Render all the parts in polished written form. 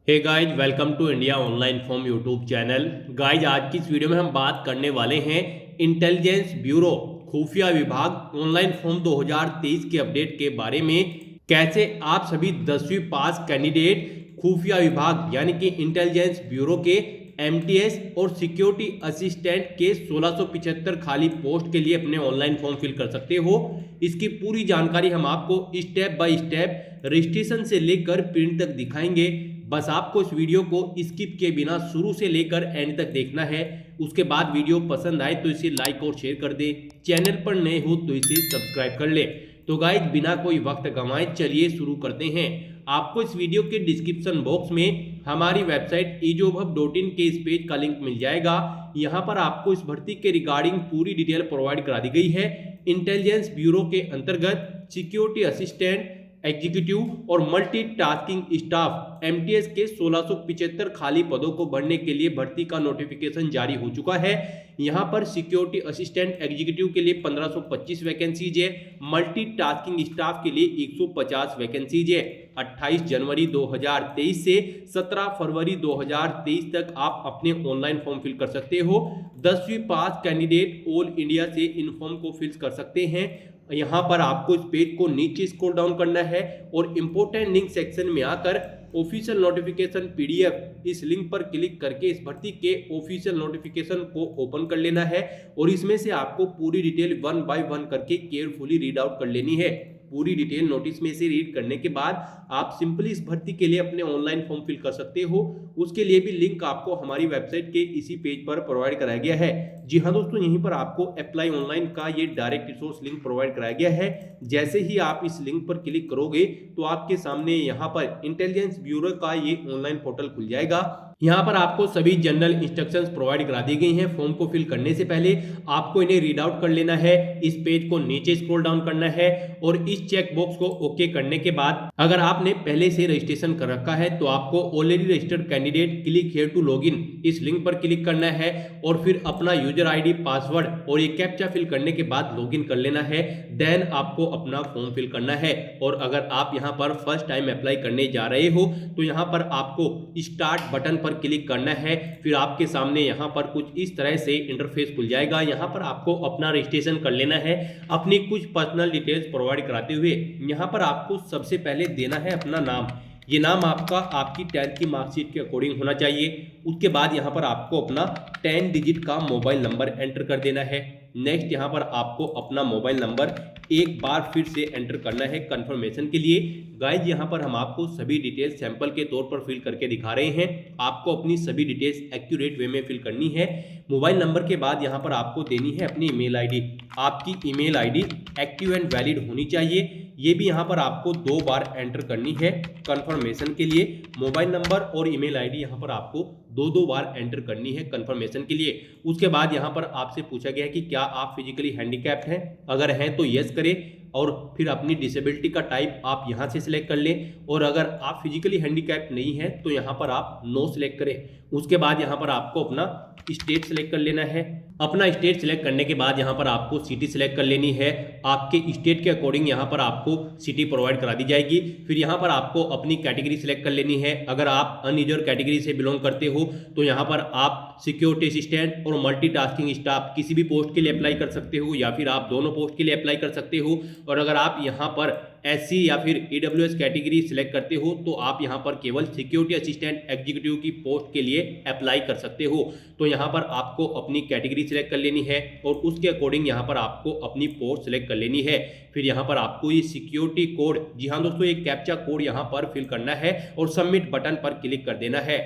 Hey guys, welcome to India online form YouTube channel. Guys, आज की इस video में हम बात करने वाले हैं इंटेलिजेंस ब्यूरो खुफिया विभाग ऑनलाइन फॉर्म 2023 के अपडेट के बारे में। कैसे आप सभी 10वीं पास कैंडिडेट खुफिया विभाग यानी कि इंटेलिजेंस ब्यूरो के एमटीएस और सिक्योरिटी असिस्टेंट के 1675 खाली पोस्ट के लिए अपने ऑनलाइन फॉर्म फिल कर सकते हो। इसकी पूरी जानकारी हम आपको स्टेप बाय स्टेप रजिस्ट्रेशन से लेकर प्रिंट तक दिखाएंगे। बस आपको इस वीडियो को स्किप किए बिना शुरू से लेकर एंड तक देखना है। उसके बाद वीडियो पसंद आए तो इसे लाइक और शेयर कर दे। चैनल पर नए हो तो इसे सब्सक्राइब कर ले। तो गाइज, बिना कोई वक्त गंवाए चलिए शुरू करते हैं। आपको इस वीडियो के डिस्क्रिप्शन बॉक्स में हमारी वेबसाइट ejobhub.in के इस पेज का लिंक मिल जाएगा। यहाँ पर आपको इस भर्ती के रिगार्डिंग पूरी डिटेल प्रोवाइड करा दी गई है। इंटेलिजेंस ब्यूरो के अंतर्गत सिक्योरिटी असिस्टेंट, एग्जीक्यूटिव और मल्टीटास्किंग स्टाफ एमटीएस के 1675 खाली पदों को भरने के लिए भर्ती का नोटिफिकेशन जारी हो चुका है। यहां पर सिक्योरिटी असिस्टेंट एग्जीक्यूटिव के लिए 1525 वैकेंसीज है, मल्टीटास्किंग स्टाफ के लिए 150 वैकेंसीज है। 28 जनवरी 2023 से 17 फरवरी 2023 तक आप अपने ऑनलाइन फॉर्म फिल कर सकते हो। 10वीं पास कैंडिडेट ऑल इंडिया से इन फॉर्म को फिल कर सकते हैं। यहाँ पर आपको इस पेज को नीचे स्क्रॉल डाउन करना है और इंपोर्टेंट लिंक सेक्शन में आकर ऑफिशियल नोटिफिकेशन पीडीएफ इस लिंक पर क्लिक करके इस भर्ती के ऑफिशियल नोटिफिकेशन को ओपन कर लेना है और इसमें से आपको पूरी डिटेल 1 बाय 1 करके केयरफुली रीड आउट कर लेनी है। पूरी डिटेल नोटिस में से रीड करने के बाद आप सिंपली इस भर्ती के लिए अपने ऑनलाइन फॉर्म फिल कर सकते हो। उसके लिए भी लिंक आपको हमारी वेबसाइट के इसी पेज पर प्रोवाइड कराया गया है। जी हाँ दोस्तों, यहीं पर आपको अप्लाई ऑनलाइन का ये डायरेक्ट रिसोर्स लिंक प्रोवाइड कराया गया है। जैसे ही आप इस लिंक पर क्लिक करोगे तो आपके सामने यहाँ पर इंटेलिजेंस ब्यूरो का ये ऑनलाइन पोर्टल खुल जाएगा। यहाँ पर आपको सभी जनरल इंस्ट्रक्शंस प्रोवाइड करा दी गई हैं। फॉर्म को फिल करने से पहले आपको इन्हें रीड आउट कर लेना है। इस पेज को नीचे स्क्रॉल डाउन करना है और इस चेक बॉक्स को ओके करने के बाद अगर आपने पहले से रजिस्ट्रेशन कर रखा है तो आपको already registered candidate click here to login इस लिंक पर क्लिक करना है और फिर अपना यूजर आईडी, पासवर्ड और ये कैप्चा फिल करने के बाद लॉगिन कर लेना है। देन आपको अपना फॉर्म फिल करना है। और अगर आप यहाँ पर फर्स्ट टाइम अप्लाई करने जा रहे हो तो यहाँ पर आपको स्टार्ट बटन पर क्लिक करना है। फिर आपके सामने यहाँ पर कुछ इस तरह से इंटरफेस खुल जाएगा। यहाँ पर आपको अपना रजिस्ट्रेशन कर लेना है अपनी कुछ पर्सनल डिटेल्स प्रोवाइड कराते हुए। यहाँ पर आपको सबसे पहले देना है अपना नाम। ये नाम आपका आपकी 10th की मार्कशीट के अकॉर्डिंग होना चाहिए। उसके बाद यहाँ पर आपको अपना 10 डिजिट का मोबाइल नंबर एंटर कर देना है। नेक्स्ट यहाँ पर आपको अपना मोबाइल नंबर एक बार फिर से एंटर करना है कंफर्मेशन के लिए। गाइज, यहाँ पर हम आपको सभी डिटेल्स सैंपल के तौर पर फिल करके दिखा रहे हैं। आपको अपनी सभी डिटेल्स एक्यूरेट वे में फिल करनी है। मोबाइल नंबर के बाद यहाँ पर आपको देनी है अपनी ईमेल आईडी। आपकी email ID active and valid होनी चाहिए। ये भी यहाँ पर आपको 2 बार एंटर करनी है कंफर्मेशन के लिए। मोबाइल नंबर और ईमेल आईडी यहाँ पर आपको 2 बार एंटर करनी है कंफर्मेशन के लिए। उसके बाद यहाँ पर आपसे पूछा गया है कि क्या आप फिजिकली हैंडीकैप्ड हैं। अगर हैं तो यस करें और फिर अपनी डिसेबिलिटी का टाइप आप यहाँ से सिलेक्ट कर लें और अगर आप फिजिकली हैंडीकैप्ड नहीं है तो यहाँ पर आप नो सिलेक्ट करें। उसके बाद यहाँ पर आपको अपना स्टेट सिलेक्ट कर लेना है। अपना स्टेट सिलेक्ट करने के बाद यहाँ पर आपको सिटी सिलेक्ट कर लेनी है। आपके स्टेट के अकॉर्डिंग यहाँ पर आपको सिटी प्रोवाइड करा दी जाएगी। फिर यहाँ पर आपको अपनी कैटेगरी सिलेक्ट कर लेनी है। अगर आप अनरिजर्व कैटेगरी से बिलोंग करते हो तो यहाँ पर आप सिक्योरिटी असिस्टेंट और मल्टीटास्किंग स्टाफ किसी भी पोस्ट के लिए अप्लाई कर सकते हो या फिर आप दोनों पोस्ट के लिए अप्लाई कर सकते हो। और अगर आप यहाँ पर एससी या फिर ईडब्ल्यूएस कैटेगरी सिलेक्ट करते हो तो आप यहाँ पर केवल सिक्योरिटी असिस्टेंट एग्जीक्यूटिव की पोस्ट के लिए अप्लाई कर सकते हो। तो यहाँ पर आपको अपनी कैटेगरी सिलेक्ट कर लेनी है और उसके अकॉर्डिंग यहाँ पर आपको अपनी पोस्ट सिलेक्ट कर लेनी है। फिर यहाँ पर आपको ये सिक्योरिटी कोड, जी हाँ दोस्तों, ये कैप्चा कोड यहाँ पर फिल करना है और सबमिट बटन पर क्लिक कर देना है।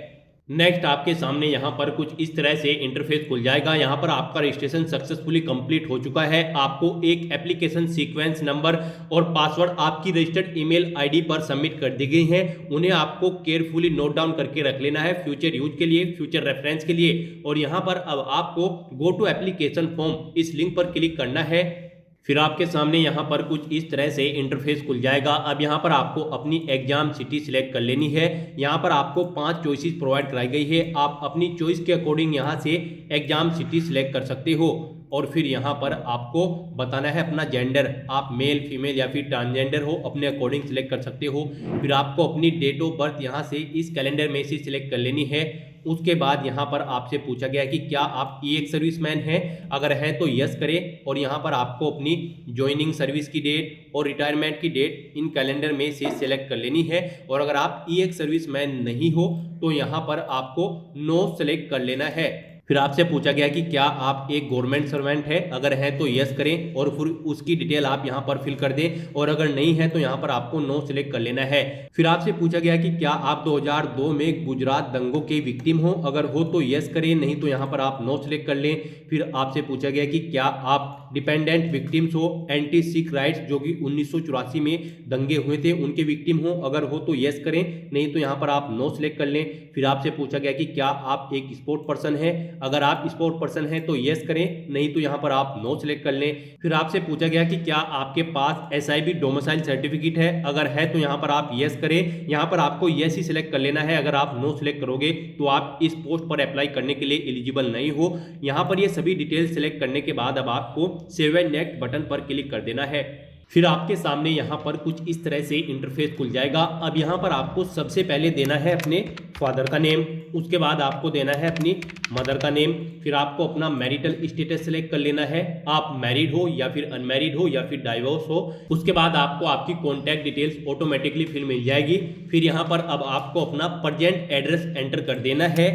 नेक्स्ट आपके सामने यहाँ पर कुछ इस तरह से इंटरफेस खुल जाएगा। यहाँ पर आपका रजिस्ट्रेशन सक्सेसफुली कंप्लीट हो चुका है। आपको एक एप्लीकेशन सीक्वेंस नंबर और पासवर्ड आपकी रजिस्टर्ड ईमेल आईडी पर सबमिट कर दी गई हैं। उन्हें आपको केयरफुली नोट डाउन करके रख लेना है फ्यूचर यूज के लिए, फ्यूचर रेफरेंस के लिए। और यहाँ पर अब आपको गो टू एप्लीकेशन फॉर्म इस लिंक पर क्लिक करना है। फिर आपके सामने यहाँ पर कुछ इस तरह से इंटरफेस खुल जाएगा। अब यहाँ पर आपको अपनी एग्जाम सिटी सिलेक्ट कर लेनी है। यहाँ पर आपको 5 चॉइसेस प्रोवाइड कराई गई है। आप अपनी चॉइस के अकॉर्डिंग यहाँ से एग्जाम सिटी सिलेक्ट कर सकते हो। और फिर यहाँ पर आपको बताना है अपना जेंडर, आप मेल फीमेल या फिर ट्रांसजेंडर हो अपने अकॉर्डिंग सिलेक्ट कर सकते हो। फिर आपको अपनी डेट ऑफ बर्थ यहाँ से इस कैलेंडर में से सिलेक्ट कर लेनी है। उसके बाद यहाँ पर आपसे पूछा गया कि क्या आप एक सर्विसमैन हैं, अगर है तो यस करें, और यहाँ पर आपको अपनी ज्वाइनिंग सर्विस की डेट और रिटायरमेंट की डेट इन कैलेंडर में से सिलेक्ट कर लेनी है। और अगर आप एक सर्विसमैन नहीं हो तो यहाँ पर आपको नो सेलेक्ट कर लेना है। फिर आपसे पूछा गया कि क्या आप एक गवर्नमेंट सर्वेंट है, अगर है तो यस करें और फिर उसकी डिटेल आप यहाँ पर फिल कर दें, और अगर नहीं है तो यहाँ पर आपको नो सिलेक्ट कर लेना है। फिर आपसे पूछा गया कि क्या आप 2002 में गुजरात दंगों के विक्टिम हो, अगर हो तो यस करें, नहीं तो यहाँ पर आप नो सिलेक्ट कर लें। फिर आपसे पूछा गया कि क्या आप डिपेंडेंट विक्टिम्स हो एंटी सिख राइट्स जो कि 1984 में दंगे हुए थे उनके विक्टिम हो, अगर हो तो यस करें, नहीं तो यहाँ पर आप नो सिलेक्ट कर लें। फिर आपसे पूछा गया कि क्या आप एक स्पोर्ट पर्सन है, अगर आप स्पोर्ट पर्सन हैं तो यस करें, नहीं तो यहाँ पर आप नो सिलेक्ट कर लें। फिर आपसे पूछा गया कि क्या आपके पास SIB डोमिसाइल सर्टिफिकेट है, अगर है तो यहाँ पर आप यस करें, यहाँ पर आपको यस ही सिलेक्ट कर लेना है। अगर आप नो सिलेक्ट करोगे तो आप इस पोस्ट पर अप्लाई करने के लिए एलिजिबल नहीं हो। यहाँ पर ये सभी डिटेल सिलेक्ट करने के बाद अब आपको सेव एंड नेक्स्ट बटन पर क्लिक कर देना है। फिर आपके सामने यहाँ पर कुछ इस तरह से इंटरफेस खुल जाएगा। अब यहाँ पर आपको सबसे पहले देना है अपने फादर का नेम, उसके बाद आपको देना है अपनी मदर का नेम। फिर आपको अपना मैरिटल स्टेटस सेलेक्ट कर लेना है, आप मैरिड हो या फिर अनमैरिड हो या फिर डाइवोर्स हो। उसके बाद आपको आपकी कॉन्टैक्ट डिटेल्स ऑटोमेटिकली फिल मिल जाएगी। फिर यहाँ पर अब आपको अपना प्रेजेंट एड्रेस एंटर कर देना है।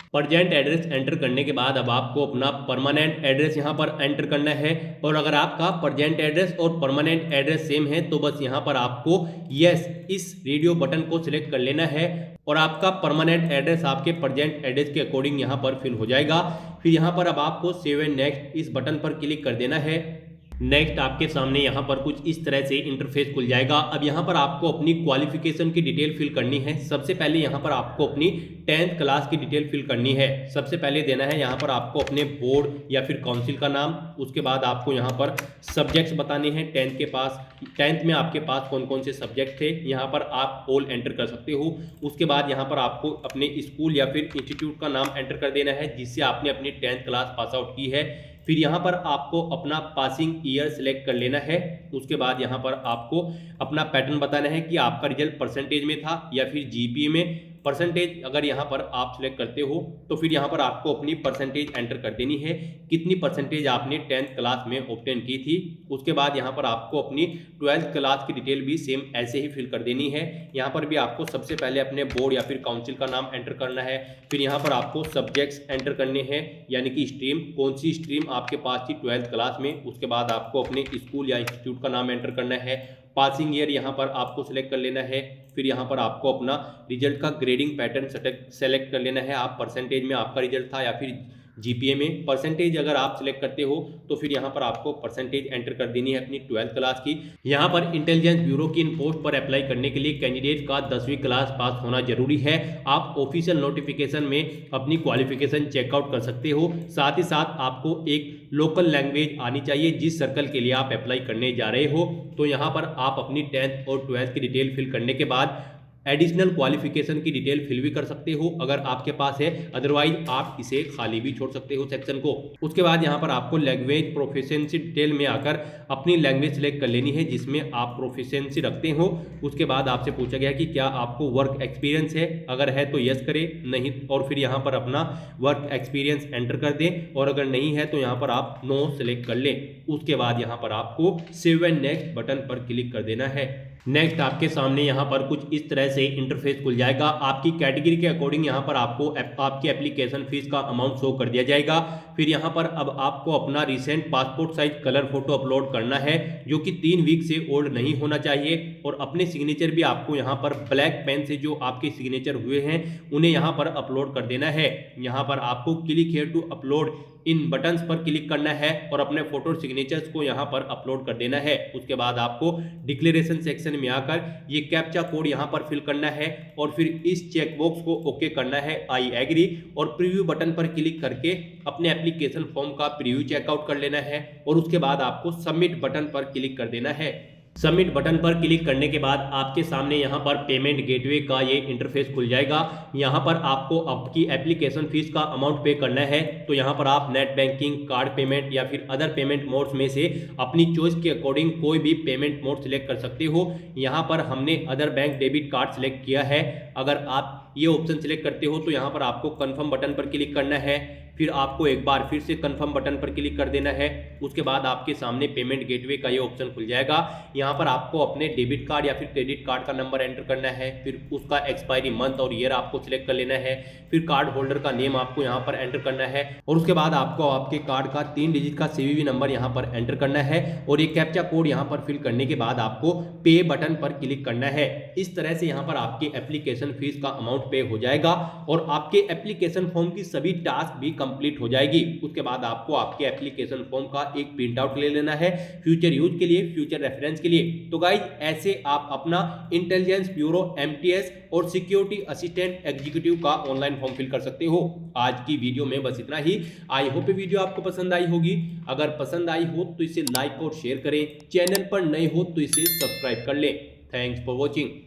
प्रेजेंट एड्रेस एंटर करने के बाद अब आपको अपना परमानेंट एड्रेस यहाँ पर एंटर करना है। और अगर आपका प्रेजेंट एड्रेस और परमानेंट एड्रेस सेम है तो बस यहाँ पर आपको यस इस रेडियो बटन को सिलेक्ट कर लेना है और आपका परमानेंट एड्रेस आपके प्रेजेंट एड्रेस के अकॉर्डिंग यहाँ पर फिल हो जाएगा। फिर यहाँ पर अब आपको सेव एंड नेक्स्ट इस बटन पर क्लिक कर देना है। नेक्स्ट आपके सामने यहाँ पर कुछ इस तरह से इंटरफेस खुल जाएगा। अब यहाँ पर आपको अपनी क्वालिफिकेशन की डिटेल फिल करनी है। सबसे पहले यहाँ पर आपको अपनी 10th क्लास की डिटेल फिल करनी है। सबसे पहले देना है यहाँ पर आपको अपने बोर्ड या फिर काउंसिल का नाम। उसके बाद आपको यहाँ पर सब्जेक्ट्स बताने हैं। 10th में आपके पास कौन कौन से सब्जेक्ट थे, यहाँ पर आप ऑल एंटर कर सकते हो। उसके बाद यहाँ पर आपको अपने स्कूल या फिर इंस्टीट्यूट का नाम एंटर कर देना है जिससे आपने अपनी 10th क्लास पास आउट की है। फिर यहाँ पर आपको अपना पासिंग ईयर सिलेक्ट कर लेना है। उसके बाद यहाँ पर आपको अपना पैटर्न बताना है कि आपका रिजल्ट परसेंटेज में था या फिर GPA में। परसेंटेज अगर यहाँ पर आप सिलेक्ट करते हो तो फिर यहाँ पर आपको अपनी परसेंटेज एंटर कर देनी है, कितनी परसेंटेज आपने 10th क्लास में ऑब्टेन की थी। उसके बाद यहाँ पर आपको अपनी 12th क्लास की डिटेल भी सेम ऐसे ही फिल कर देनी है। यहाँ पर भी आपको सबसे पहले अपने बोर्ड या फिर काउंसिल का नाम एंटर करना है। फिर यहाँ पर आपको सब्जेक्ट्स एंटर करने हैं, यानी कि स्ट्रीम, कौन सी स्ट्रीम आपके पास थी 12th क्लास में। उसके बाद आपको अपने स्कूल या इंस्टीट्यूट का नाम एंटर करना है। पासिंग ईयर यहाँ पर आपको सिलेक्ट कर लेना है। फिर यहाँ पर आपको अपना रिजल्ट का ग्रेडिंग पैटर्न सेलेक्ट कर लेना है। आप परसेंटेज में आपका रिजल्ट था या फिर GPA में। परसेंटेज अगर आप सिलेक्ट करते हो तो फिर यहाँ पर आपको परसेंटेज एंटर कर देनी है अपनी 12th क्लास की। यहाँ पर इंटेलिजेंस ब्यूरो की इन पोस्ट पर अप्लाई करने के लिए कैंडिडेट का 10वीं क्लास पास होना जरूरी है। आप ऑफिशियल नोटिफिकेशन में अपनी क्वालिफिकेशन चेकआउट कर सकते हो। साथ ही साथ आपको एक लोकल लैंग्वेज आनी चाहिए जिस सर्कल के लिए आप अप्लाई करने जा रहे हो। तो यहाँ पर आप अपनी 10th और 12th की डिटेल फिल करने के बाद एडिशनल क्वालिफिकेशन की डिटेल फिल भी कर सकते हो अगर आपके पास है, अदरवाइज आप इसे खाली भी छोड़ सकते हो सेक्शन को। उसके बाद यहाँ पर आपको लैंग्वेज प्रोफिशिएंसी डिटेल में आकर अपनी लैंग्वेज सिलेक्ट कर लेनी है जिसमें आप प्रोफिशिएंसी रखते हो। उसके बाद आपसे पूछा गया कि क्या आपको वर्क एक्सपीरियंस है, अगर है तो यस करें, नहीं और फिर यहाँ पर अपना वर्क एक्सपीरियंस एंटर कर दें, और अगर नहीं है तो यहाँ पर आप नो सेलेक्ट कर लें। उसके बाद यहाँ पर आपको सेव एंड नेक्स्ट बटन पर क्लिक कर देना है। नेक्स्ट आपके सामने यहाँ पर कुछ इस तरह से इंटरफेस खुल जाएगा। आपकी कैटेगरी के अकॉर्डिंग यहाँ पर आपको आपकी एप्लीकेशन फीस का अमाउंट शो कर दिया जाएगा। फिर यहाँ पर अब आपको अपना recent passport size colour photo upload करना है जो कि 3 वीक से ओल्ड नहीं होना चाहिए, और अपने सिग्नेचर भी आपको यहाँ पर ब्लैक पेन से जो आपके सिग्नेचर हुए हैं उन्हें यहाँ पर अपलोड कर देना है। यहाँ पर आपको क्लिक हियर टू अपलोड इन बटन्स पर क्लिक करना है और अपने फोटो सिग्नेचर्स को यहाँ पर अपलोड कर देना है। उसके बाद आपको डिक्लेरेशन सेक्शन में आकर ये कैप्चा कोड यहाँ पर फिल करना है और फिर इस चेकबॉक्स को ओके करना है, आई एग्री, और प्रीव्यू बटन पर क्लिक करके अपने एप्लीकेशन फॉर्म का प्रीव्यू चेकआउट कर लेना है और उसके बाद आपको सबमिट बटन पर क्लिक कर देना है। सबमिट बटन पर क्लिक करने के बाद आपके सामने यहाँ पर पेमेंट गेटवे का ये इंटरफेस खुल जाएगा। यहाँ पर आपको आपकी एप्लीकेशन फीस का अमाउंट पे करना है, तो यहाँ पर आप नेट बैंकिंग, कार्ड पेमेंट या फिर अदर पेमेंट मोड्स में से अपनी चॉइस के अकॉर्डिंग कोई भी पेमेंट मोड सिलेक्ट कर सकते हो। यहाँ पर हमने other bank debit card select किया है। अगर आप ये ऑप्शन सिलेक्ट करते हो तो यहाँ पर आपको कन्फर्म बटन पर क्लिक करना है, फिर आपको एक बार फिर से कंफर्म बटन पर क्लिक कर देना है। उसके बाद आपके सामने पेमेंट गेटवे का ये ऑप्शन खुल जाएगा। यहाँ पर आपको अपने डेबिट कार्ड या फिर क्रेडिट कार्ड का नंबर एंटर करना है, फिर उसका एक्सपायरी मंथ और ईयर आपको सिलेक्ट कर लेना है, फिर कार्ड होल्डर का नेम आपको यहाँ पर एंटर करना है और उसके बाद आपको आपके कार्ड का 3 डिजिट का सीवीवी नंबर यहाँ पर एंटर करना है और ये कैप्चा कोड यहाँ पर फिल करने के बाद आपको पे बटन पर क्लिक करना है। इस तरह से यहाँ पर आपकी एप्लीकेशन फीस का अमाउंट पे हो जाएगा और आपके एप्लीकेशन फॉर्म की सभी टास्क भी कंप्लीट हो जाएगी। उसके बाद आपको आपके एप्लीकेशन फॉर्म का एक प्रिंट आउट ले लेना है फ्यूचर यूज के लिए, फ्यूचर रेफरेंस के लिए। तो गाइज ऐसे आप अपना इंटेलिजेंस ब्यूरो, एमटीएस और सिक्योरिटी असिस्टेंट एग्जीक्यूटिव का ऑनलाइन फॉर्म फिल कर सकते हो। आज की वीडियो में बस इतना ही। आई होप वीडियो आपको पसंद आई होगी। अगर पसंद आई हो तो इसे लाइक और शेयर करें, चैनल पर नए हो तो इसे सब्सक्राइब कर लें। Thanks for watching.